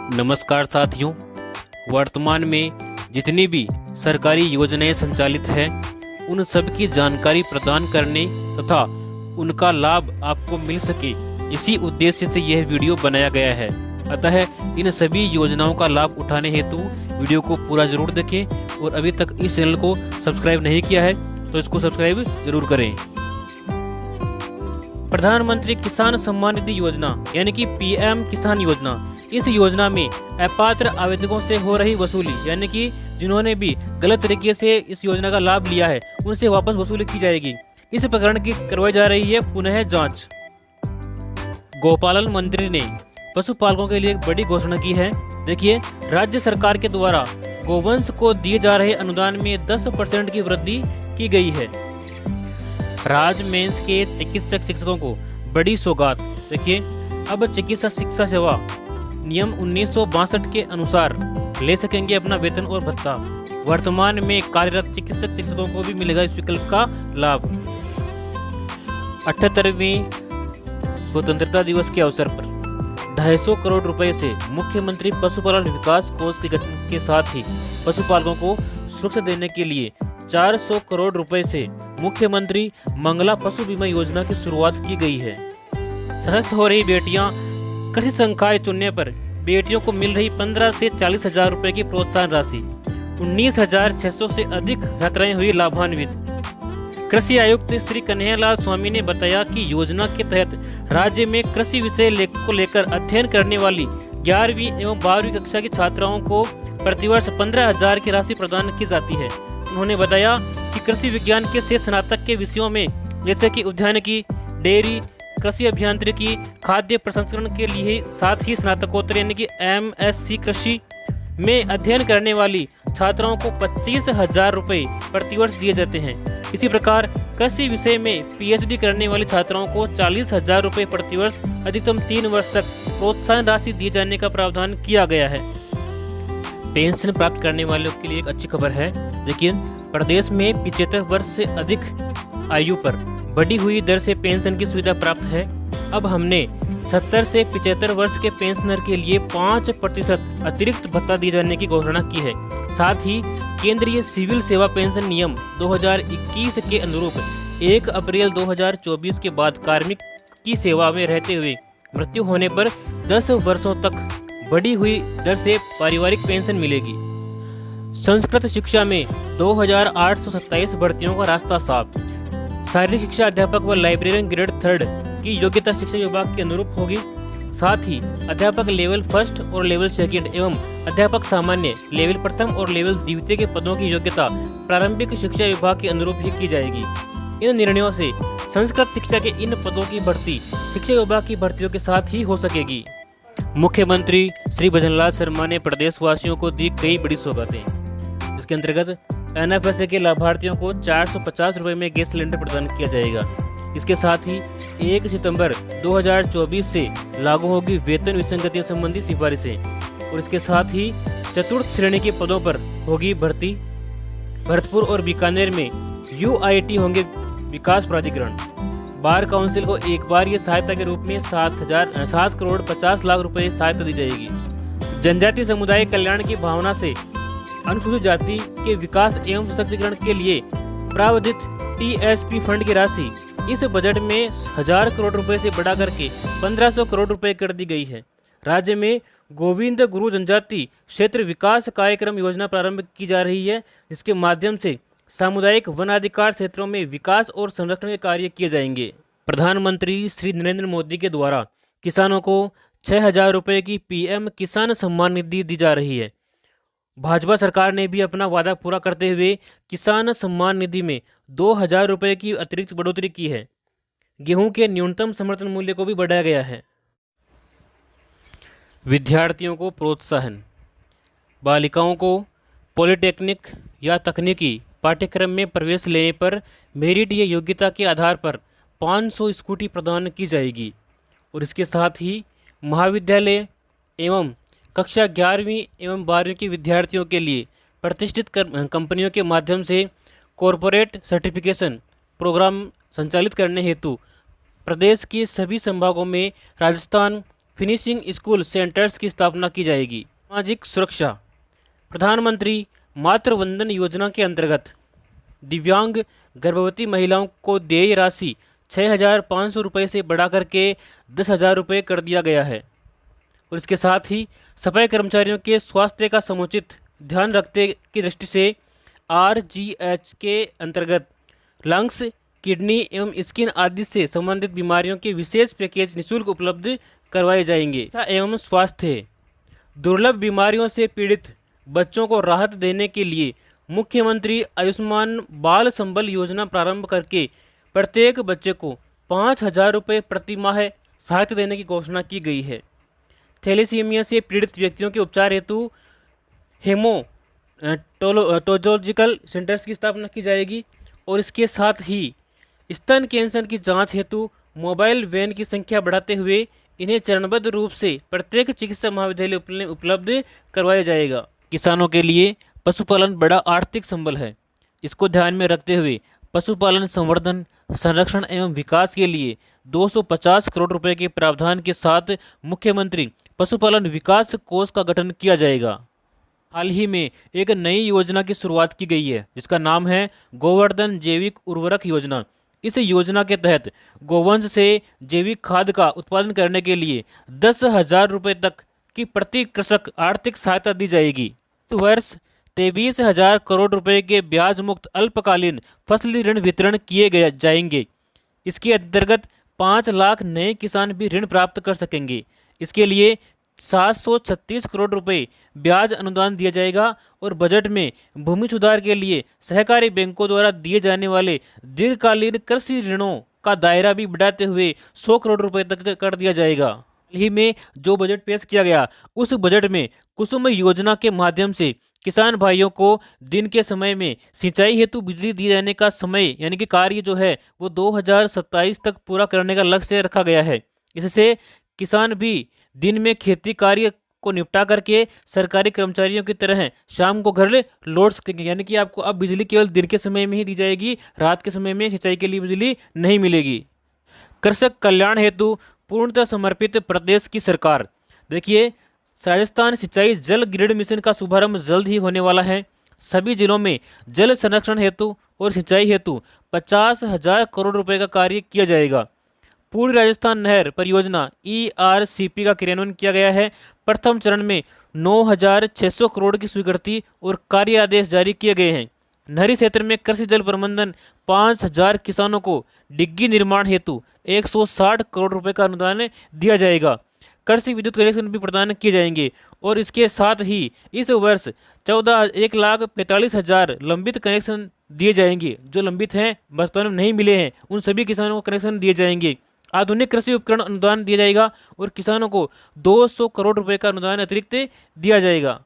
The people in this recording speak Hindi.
नमस्कार साथियों। वर्तमान में जितनी भी सरकारी योजनाएं संचालित हैं उन सब की जानकारी प्रदान करने तथा उनका लाभ आपको मिल सके, इसी उद्देश्य से यह वीडियो बनाया गया है। अतः इन सभी योजनाओं का लाभ उठाने हेतु वीडियो को पूरा जरूर देखें और अभी तक इस चैनल को सब्सक्राइब नहीं किया है तो इसको सब्सक्राइब जरूर करें। प्रधानमंत्री किसान सम्मान निधि योजना यानी कि पीएम किसान योजना, इस योजना में अपात्र आवेदकों से हो रही वसूली यानी कि जिन्होंने भी गलत तरीके से इस योजना का लाभ लिया है उनसे वापस वसूली की जाएगी। इस प्रकरण की करवाई जा रही है पुनः जांच। गोपालन मंत्री ने पशुपालकों के लिए एक बड़ी घोषणा की है। देखिए, राज्य सरकार के द्वारा गोवंश को दिए जा रहे अनुदान में 10% की वृद्धि की गई है। राजमेंस के चिकित्सक शिक्षकों को बड़ी सौगात। देखिए, अब चिकित्सा शिक्षा सेवा नियम 1962 के अनुसार ले सकेंगे अपना वेतन और भत्ता। वर्तमान में कार्यरत चिकित्सक शिक्षकों को भी मिलेगा इस विकल्प का लाभ। 78वें स्वतंत्रता दिवस के अवसर पर 250 करोड़ रुपए से मुख्यमंत्री पशुपालन विकास कोष के गठन के साथ ही पशुपालकों को सुरक्षा देने के लिए 400 करोड़ रुपए से मुख्यमंत्री मंगला पशु बीमा योजना की शुरुआत की गई है। सशक्त हो रही बेटियां, कृषि संकाय चुनने पर बेटियों को मिल रही 15 से 40 हजार रुपए की प्रोत्साहन राशि। 19,600 से अधिक छात्राएं हुई लाभान्वित। कृषि आयुक्त श्री कन्हैयालाल स्वामी ने बताया कि योजना के तहत राज्य में कृषि विषय को लेकर अध्ययन करने वाली 11वीं एवं 12वीं कक्षा की छात्राओं को प्रतिवर्ष 15,000 की राशि प्रदान की जाती है। उन्होंने बताया कि कृषि विज्ञान के से स्नातक के विषयों में जैसे कि उद्यानिकी, डेयरी, कृषि अभियांत्रिकी, खाद्य प्रसंस्करण के लिए साथ ही स्नातकोत्तर यानी कि MSc कृषि में अध्ययन करने वाली छात्राओं को 25,000 रुपये प्रतिवर्ष दिए जाते हैं। इसी प्रकार कृषि विषय में PhD करने वाली छात्राओं को 40,000 रुपये प्रतिवर्ष अधिकतम 3 वर्ष तक प्रोत्साहन राशि दिए जाने का प्रावधान किया गया है। पेंशन प्राप्त करने वालों के लिए एक अच्छी खबर है। देखिए, प्रदेश में 75 वर्ष से अधिक आयु पर बढ़ी हुई दर से पेंशन की सुविधा प्राप्त है। अब हमने 70 से 75 वर्ष के पेंशनर के लिए 5% अतिरिक्त भत्ता दिए जाने की घोषणा की है। साथ ही केंद्रीय सिविल सेवा पेंशन नियम 2021 के अनुरूप 1 अप्रैल 2024 के बाद कार्मिक की सेवा में रहते हुए मृत्यु होने पर 10 वर्षों तक बढ़ी हुई दर से पारिवारिक पेंशन मिलेगी। संस्कृत शिक्षा में 2,827 भर्तियों का रास्ता साफ। शारीरिक शिक्षा अध्यापक व लाइब्रेरियन ग्रेड 3 की योग्यता शिक्षा विभाग के अनुरूप होगी। साथ ही अध्यापक लेवल 1 और लेवल 2 एवं अध्यापक सामान्य लेवल 1 और लेवल 2 के पदों की योग्यता प्रारंभिक शिक्षा विभाग के अनुरूप ही की जाएगी। इन निर्णयों से संस्कृत शिक्षा के इन पदों की भर्ती शिक्षा विभाग की भर्तियों के साथ ही हो सकेगी। मुख्यमंत्री श्री भजनलाल शर्मा ने प्रदेशवासियों को दी कई बड़ी सौगातें। इसके अंतर्गत NFSA के लाभार्थियों को 450 रुपये में गैस सिलेंडर प्रदान किया जाएगा। इसके साथ ही 1 सितंबर 2024 से लागू होगी वेतन विसंगतियों संबंधी सिफारिशें और इसके साथ ही चतुर्थ श्रेणी के पदों पर होगी भर्ती। भरतपुर और बीकानेर में UIT होंगे विकास प्राधिकरण। बार काउंसिल को एक बार ये सहायता के रूप में 7 करोड़ 50 लाख रुपए सहायता दी जाएगी। जनजातीय समुदाय कल्याण की भावना से अनुसूचित जाति के विकास एवं सशक्तिकरण के लिए प्रावधानित TSP फंड की राशि इस बजट में 1000 करोड़ रुपए से बढ़ा करके 1500 करोड़ रुपए कर दी गई है। राज्य में गोविंद गुरु जनजाति क्षेत्र विकास कार्यक्रम योजना प्रारंभ की जा रही है। इसके माध्यम से सामुदायिक वनाधिकार क्षेत्रों में विकास और संरक्षण के कार्य किए जाएंगे। प्रधानमंत्री श्री नरेंद्र मोदी के द्वारा किसानों को 6,000 रुपये की PM किसान सम्मान निधि दी जा रही है। भाजपा सरकार ने भी अपना वादा पूरा करते हुए किसान सम्मान निधि में 2,000 रुपये की अतिरिक्त बढ़ोतरी की है। गेहूं के न्यूनतम समर्थन मूल्य को भी बढ़ाया गया है। विद्यार्थियों को प्रोत्साहन। बालिकाओं को पॉलिटेक्निक या तकनीकी पाठ्यक्रम में प्रवेश लेने पर मेरिट या योग्यता के आधार पर 500 स्कूटी प्रदान की जाएगी और इसके साथ ही महाविद्यालय एवं कक्षा 11वीं एवं 12वीं के विद्यार्थियों के लिए प्रतिष्ठित कंपनियों के माध्यम से कॉरपोरेट सर्टिफिकेशन प्रोग्राम संचालित करने हेतु प्रदेश के सभी संभागों में राजस्थान, फिनिशिंग स्कूल सेंटर्स की स्थापना की जाएगी। सामाजिक सुरक्षा। प्रधानमंत्री मातृ वंदन योजना के अंतर्गत दिव्यांग गर्भवती महिलाओं को देय राशि 6,500 रुपये से बढ़ाकर के 10,000 रुपये कर दिया गया है। और इसके साथ ही सफाई कर्मचारियों के स्वास्थ्य का समुचित ध्यान रखते की दृष्टि से RGH के अंतर्गत लंग्स, किडनी एवं स्किन आदि से संबंधित बीमारियों के विशेष पैकेज निःशुल्क उपलब्ध करवाए जाएंगे। शिक्षा एवं स्वास्थ्य। दुर्लभ बीमारियों से पीड़ित बच्चों को राहत देने के लिए मुख्यमंत्री आयुष्मान बाल संबल योजना प्रारंभ करके प्रत्येक बच्चे को 5,000 रुपये प्रति माह सहायता देने की घोषणा की गई है। थैलेसीमिया से पीड़ित व्यक्तियों के उपचार हेतु हेमोटोलॉजिकल सेंटर्स की स्थापना की जाएगी। और इसके साथ ही स्तन कैंसर की जांच हेतु मोबाइल वैन की संख्या बढ़ाते हुए इन्हें चरणबद्ध रूप से प्रत्येक चिकित्सा महाविद्यालय में उपलब्ध करवाया जाएगा। किसानों के लिए पशुपालन बड़ा आर्थिक संबल है। इसको ध्यान में रखते हुए पशुपालन संवर्धन, संरक्षण एवं विकास के लिए 250 करोड़ रुपए के प्रावधान के साथ मुख्यमंत्री पशुपालन विकास कोष का गठन किया जाएगा। हाल ही में एक नई योजना की शुरुआत की गई है जिसका नाम है गोवर्धन जैविक उर्वरक योजना। इस योजना के तहत गोवंश से जैविक खाद का उत्पादन करने के लिए 10,000 रुपये तक की प्रति कृषक आर्थिक सहायता दी जाएगी। इस वर्ष 23,000 करोड़ रुपए के ब्याज मुक्त अल्पकालीन फसली ऋण वितरण किए जाएंगे। इसके अंतर्गत 5 लाख नए किसान भी ऋण प्राप्त कर सकेंगे। इसके लिए 736 करोड़ रुपए ब्याज अनुदान दिया जाएगा। और बजट में भूमि सुधार के लिए सहकारी बैंकों द्वारा दिए जाने वाले दीर्घकालीन कृषि ऋणों का दायरा भी बढ़ाते हुए 100 करोड़ रुपए तक कर दिया जाएगा। हाल ही में जो बजट पेश किया गया उस बजट में कुसुम योजना के माध्यम से किसान भाइयों को दिन के समय में सिंचाई हेतु बिजली दिए जाने का समय यानी कि कार्य जो है वो 2027 तक पूरा करने का लक्ष्य रखा गया है। इससे किसान भी दिन में खेती कार्य को निपटा करके सरकारी कर्मचारियों की तरह शाम को घर लौट सकेंगे। यानी कि आपको अब बिजली केवल दिन के समय में ही दी जाएगी, रात के समय में सिंचाई के लिए बिजली नहीं मिलेगी। कृषक कल्याण हेतु पूर्णतः समर्पित प्रदेश की सरकार। देखिए, राजस्थान सिंचाई जल ग्रिड मिशन का शुभारंभ जल्द ही होने वाला है। सभी जिलों में जल संरक्षण हेतु और सिंचाई हेतु 50,000 करोड़ रुपए का कार्य किया जाएगा। पूर्वी राजस्थान नहर परियोजना ERCP का क्रियान्वयन किया गया है। प्रथम चरण में 9,600 करोड़ की स्वीकृति और कार्य आदेश जारी किए गए हैं। नहरी क्षेत्र में कृषि जल प्रबंधन 5,000 किसानों को डिग्गी निर्माण हेतु 160 करोड़ रुपए का अनुदान दिया जाएगा। कृषि विद्युत कनेक्शन भी प्रदान किए जाएंगे। और इसके साथ ही इस वर्ष 1,45,000 लंबित कनेक्शन दिए जाएंगे। जो लंबित हैं, वर्तमान में नहीं मिले हैं, उन सभी किसानों को कनेक्शन दिए जाएंगे। आधुनिक कृषि उपकरण अनुदान दिया जाएगा और किसानों को 200 करोड़ रुपए का अनुदान अतिरिक्त दिया जाएगा।